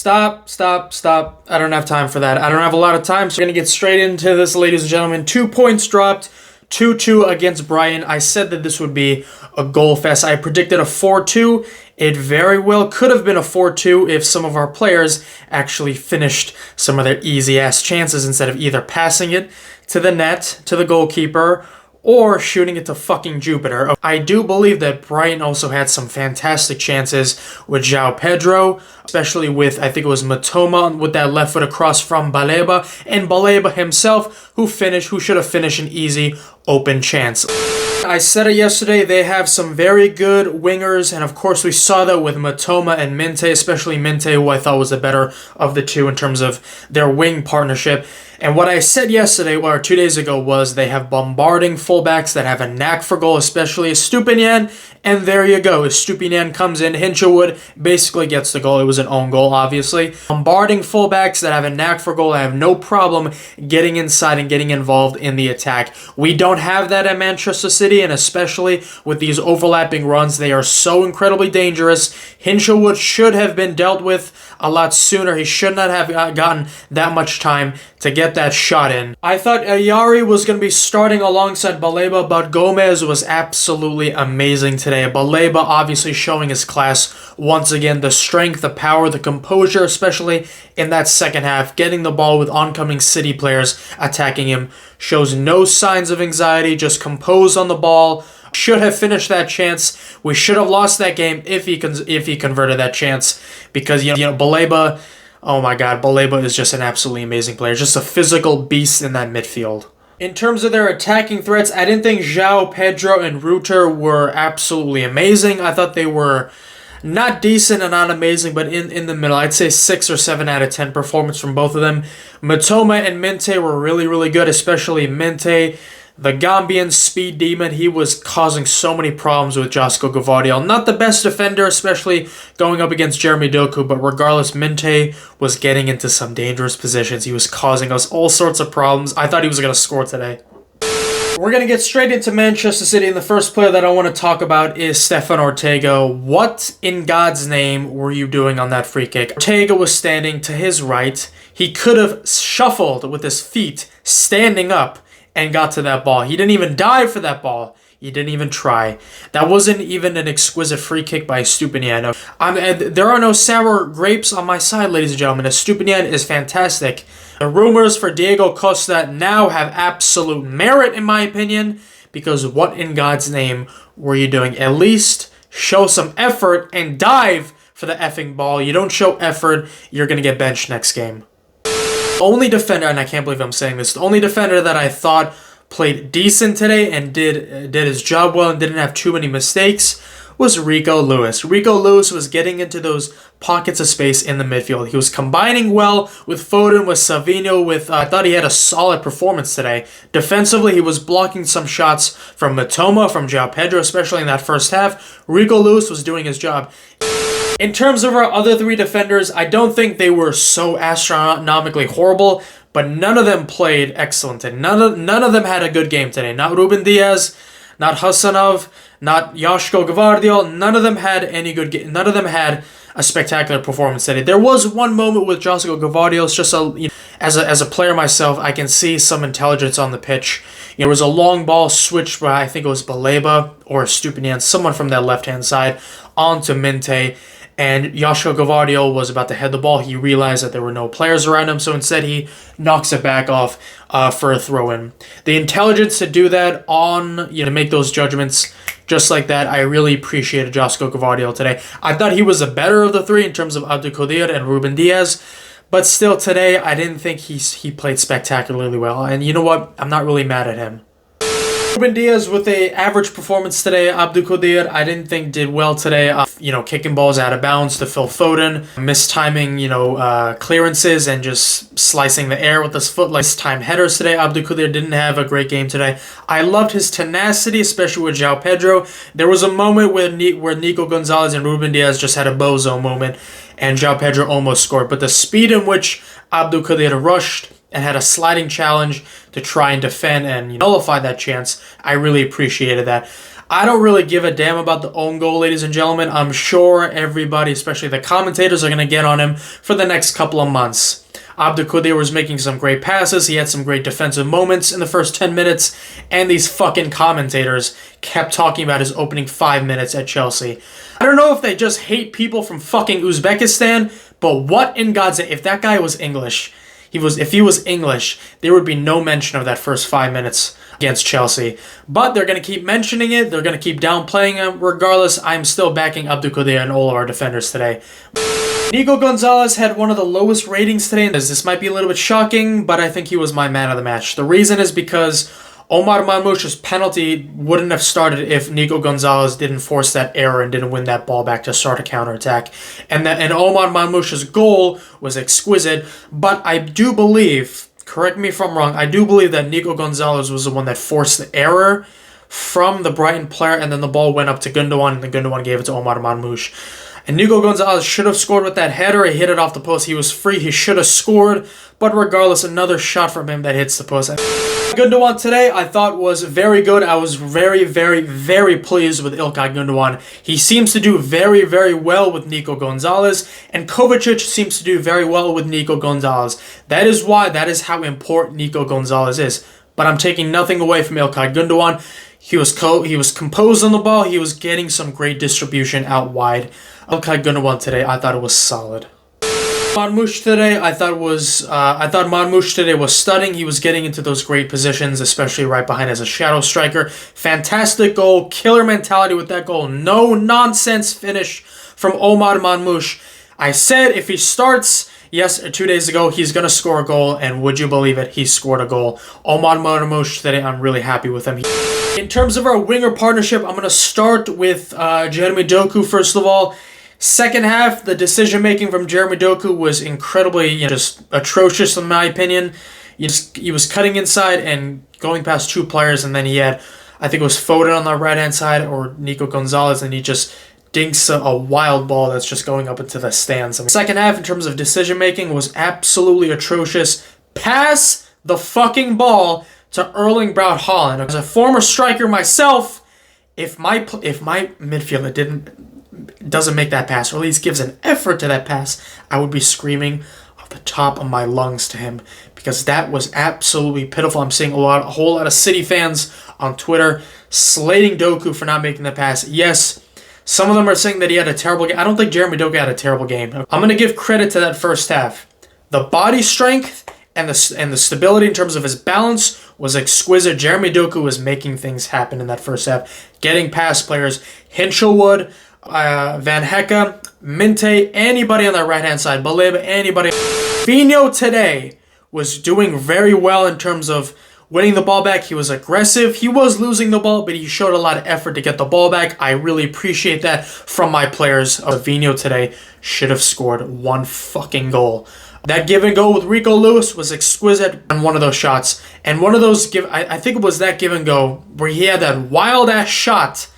Stop. I don't have time for that. I don't have a lot of time, so we're going to get straight into this, ladies and gentlemen. 2 points dropped, 2-2 against Brighton. I said that this would be a goal fest. I predicted a 4-2. It very well could have been a 4-2 if some of our players actually finished some of their easy-ass chances instead of either passing it to the net, to the goalkeeper, or shooting it to fucking Jupiter. I do believe that Brighton also had some fantastic chances with João Pedro, especially with, I think it was Mitoma with that left foot across from Baleba, and Baleba himself, who should have finished an easy open chance. I said it yesterday, they have some very good wingers, and of course we saw that with Mitoma and Minteh, especially Minteh, who I thought was the better of the two in terms of their wing partnership. And what I said yesterday, or 2 days ago, was they have bombarding fullbacks that have a knack for goal, especially Estupiñán, and there you go. Estupiñán comes in, Hinshelwood basically gets the goal. It was an own goal, obviously. Bombarding fullbacks that have a knack for goal, I have no problem getting inside and getting involved in the attack. We don't have that at Manchester City, and especially with these overlapping runs, they are so incredibly dangerous. Hinshelwood should have been dealt with a lot sooner. He should not have gotten that much time to get that shot in. I thought Ayari was going to be starting alongside Baleba, but Gomez was absolutely amazing today. Baleba obviously showing his class once again, the strength, the power, the composure, especially in that second half, getting the ball with oncoming City players attacking him. Shows no signs of anxiety, just composed on the ball. Should have finished that chance. We should have lost that game if he converted that chance, because you know Baleba, oh my god, Baleba is just an absolutely amazing player, just a physical beast in that midfield. In terms of their attacking threats, I didn't think João Pedro and Ruter were absolutely amazing. I thought they were not decent and not amazing, but in the middle. I'd say 6 or 7 out of 10 performance from both of them. Mitoma and Minteh were really good, especially Minteh. The Gambian speed demon, he was causing so many problems with Gvardiol. Not the best defender, especially going up against Jeremy Doku, but regardless, Minteh was getting into some dangerous positions. He was causing us all sorts of problems. I thought he was going to score today. We're going to get straight into Manchester City, and the first player that I want to talk about is Stefan Ortega. What in God's name were you doing on that free kick? Ortega was standing to his right. He could have shuffled with his feet, standing up, and got to that ball. He didn't even dive for that ball. He didn't even try. That wasn't even an exquisite free kick by Estupiñán. There are no sour grapes on my side, ladies and gentlemen. Estupiñán is fantastic. The rumors for Diego Costa now have absolute merit, in my opinion, because what in God's name were you doing? At least show some effort and dive for the effing ball. You don't show effort, you're going to get benched next game. Only defender, and I can't believe I'm saying this, the only defender that I thought played decent today and did his job well and didn't have too many mistakes was Rico Lewis. Rico Lewis was getting into those pockets of space in the midfield. He was combining well with Foden, with Savinho, I thought he had a solid performance today. Defensively, he was blocking some shots from Mitoma, from João Pedro, especially in that first half. Rico Lewis was doing his job. In terms of our other 3 defenders, I don't think they were so astronomically horrible, but none of them played excellent, and none of them had a good game today. Not Ruben Diaz, not Khusanov, not Joško Gvardiol. None of them had any good game. None of them had a spectacular performance today. There was one moment with Joško Gvardiol. It's just as a player myself, I can see some intelligence on the pitch. There was a long ball switched by, I think it was Baleba or Estupiñán, someone from that left-hand side, onto Minteh. And Joško Gvardiol was about to head the ball. He realized that there were no players around him, so instead he knocks it back off for a throw-in. The intelligence to do that to make those judgments just like that, I really appreciated Joško Gvardiol today. I thought he was the better of the 3 in terms of Abdulkadir and Ruben Diaz, but still today I didn't think he played spectacularly well. And you know what? I'm not really mad at him. Ruben Diaz with a average performance today. Abdulkadir, I didn't think did well today. Kicking balls out of bounds to Phil Foden, mistiming, clearances and just slicing the air with his foot, like timed headers today. Abdulkadir didn't have a great game today. I loved his tenacity, especially with João Pedro. There was a moment where Nico Gonzalez and Ruben Diaz just had a bozo moment, and João Pedro almost scored. But the speed in which Abdulkadir rushed and had a sliding challenge to try and defend and nullify that chance, I really appreciated that. I don't really give a damn about the own goal, ladies and gentlemen. I'm sure everybody, especially the commentators, are going to get on him for the next couple of months. Abdou was making some great passes. He had some great defensive moments in the first 10 minutes. And these fucking commentators kept talking about his opening 5 minutes at Chelsea. I don't know if they just hate people from fucking Uzbekistan, but what in God's name, if that guy was English, if he was English, there would be no mention of that first 5 minutes against Chelsea. But they're going to keep mentioning it. They're going to keep downplaying him. Regardless, I'm still backing Abdou and all of our defenders today. Nico Gonzalez had one of the lowest ratings today. This might be a little bit shocking, but I think he was my man of the match. The reason is because Omar Marmoush's penalty wouldn't have started if Nico Gonzalez didn't force that error and didn't win that ball back to start a counterattack. And Omar Marmoush's goal was exquisite, but I do believe, correct me if I'm wrong, I do believe that Nico Gonzalez was the one that forced the error from the Brighton player, and then the ball went up to Gundogan, and then Gundogan gave it to Omar Marmoush. And Nico Gonzalez should have scored with that header. He hit it off the post. He was free. He should have scored. But regardless, another shot from him that hits the post. Gundogan today, I thought was very good. I was very, very, very pleased with İlkay Gundogan. He seems to do very, very well with Nico Gonzalez. And Kovacic seems to do very well with Nico Gonzalez. That is how important Nico Gonzalez is. But I'm taking nothing away from İlkay Gundogan. He was composed on the ball. He was getting some great distribution out wide. İlkay Gundogan today, I thought it was solid. Marmoush today, I thought Marmoush today was stunning. He was getting into those great positions, especially right behind as a shadow striker. Fantastic goal, killer mentality with that goal. No nonsense finish from Omar Marmoush. I said if he starts, yes, 2 days ago, he's going to score a goal, and would you believe it, he scored a goal. Omar Marmoush today, I'm really happy with him. In terms of our winger partnership, I'm going to start with Jeremy Doku, first of all. Second half, the decision-making from Jeremy Doku was incredibly, just atrocious in my opinion. He was cutting inside and going past two players, and then he had, I think it was Foden on the right-hand side or Nico Gonzalez, and he just dinks a wild ball that's just going up into the stands. Second half, in terms of decision-making, was absolutely atrocious. Pass the fucking ball to Erling Braut Haaland. As a former striker myself, if my midfielder doesn't make that pass, or at least gives an effort to that pass, I would be screaming off the top of my lungs to him, because that was absolutely pitiful. I'm seeing a whole lot of City fans on Twitter slating Doku for not making the pass. Yes, some of them are saying that he had a terrible game. I don't think Jeremy Doku had a terrible game. I'm going to give credit to that first half. The body strength and the stability in terms of his balance was exquisite. Jeremy Doku was making things happen in that first half, getting past players. Hinchelwood, Van Hecke, Minteh, anybody on the right-hand side, Baleba, anybody. Savinho today was doing very well in terms of winning the ball back. He was aggressive. He was losing the ball, but he showed a lot of effort to get the ball back. I really appreciate that from my players. Savinho today should have scored one fucking goal. That give and go with Rico Lewis was exquisite on one of those shots. And one of those, I think it was that give and go where he had that wild-ass shot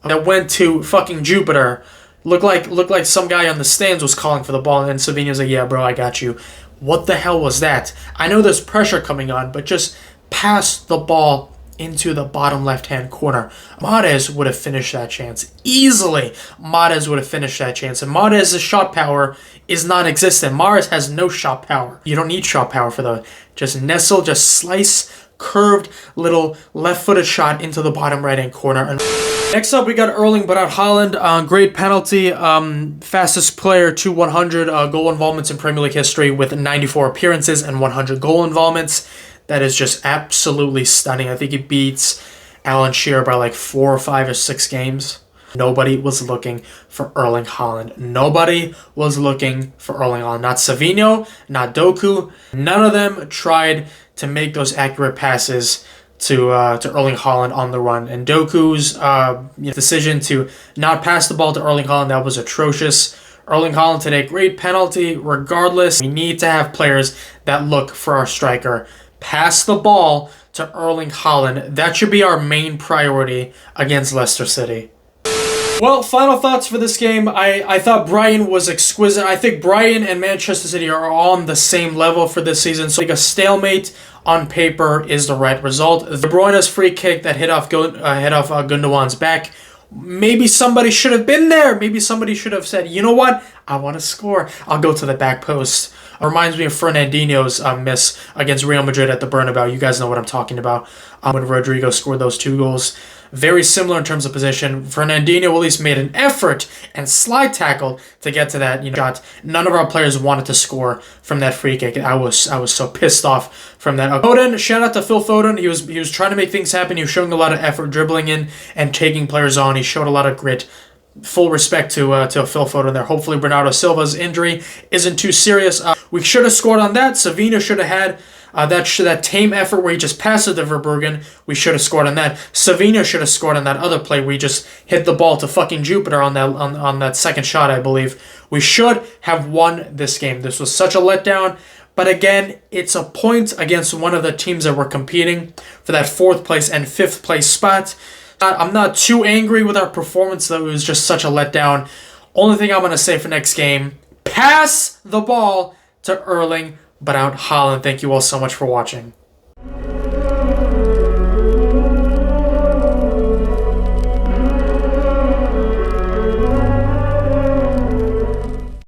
that went to fucking Jupiter. Looked like some guy on the stands was calling for the ball, and then Savinho's like, yeah, bro, I got you. What the hell was that? I know there's pressure coming on, but just pass the ball into the bottom left-hand corner. Mahrez would have finished that chance. Easily, Mahrez would have finished that chance. And Mahrez's shot power is non-existent. Mahrez has no shot power. You don't need shot power for the just nestle, just slice, curved little left-footed shot into the bottom right-hand corner. And next up, we got Erling Braut Haaland. Great penalty. Fastest player to 100 goal involvements in Premier League history with 94 appearances and 100 goal involvements. That is just absolutely stunning. I think he beats Alan Shearer by like 4 or 5 or 6 games. Nobody was looking for Erling Haaland. Nobody was looking for Erling Haaland. Not Savinho, not Doku. None of them tried to make those accurate passes to Erling Haaland on the run. And Doku's decision to not pass the ball to Erling Haaland, that was atrocious. Erling Haaland today, great penalty. Regardless, we need to have players that look for our striker. Pass the ball to Erling Haaland. That should be our main priority against Leicester City. Well, final thoughts for this game. I thought Brighton was exquisite. I think Brighton and Manchester City are on the same level for this season. So, like, a stalemate on paper is the right result. De Bruyne's free kick that hit off Gundogan's back. Maybe somebody should have been there. Maybe somebody should have said, you know what? I want to score. I'll go to the back post. Reminds me of Fernandinho's miss against Real Madrid at the Bernabeu. You guys know what I'm talking about. When Rodrigo scored those 2 goals. Very similar in terms of position. Fernandinho at least made an effort and slide tackle to get to that shot. None of our players wanted to score from that free kick. I was so pissed off from that. Foden, shout out to Phil Foden. He was trying to make things happen. He was showing a lot of effort, dribbling in and taking players on. He showed a lot of grit. Full respect to Phil Foden there. Hopefully Bernardo Silva's injury isn't too serious. We should have scored on that. Savinho should have had that tame effort where he just passed it to Verbruggen. We should have scored on that. Savinho should have scored on that other play where he just hit the ball to fucking Jupiter on that second shot, I believe. We should have won this game. This was such a letdown. But again, it's a point against one of the teams that were competing for that 4th place and 5th place spot. I'm not too angry with our performance, though. It was just such a letdown. Only thing I'm going to say for next game, pass the ball to Erling Braut Haaland. Thank you all so much for watching.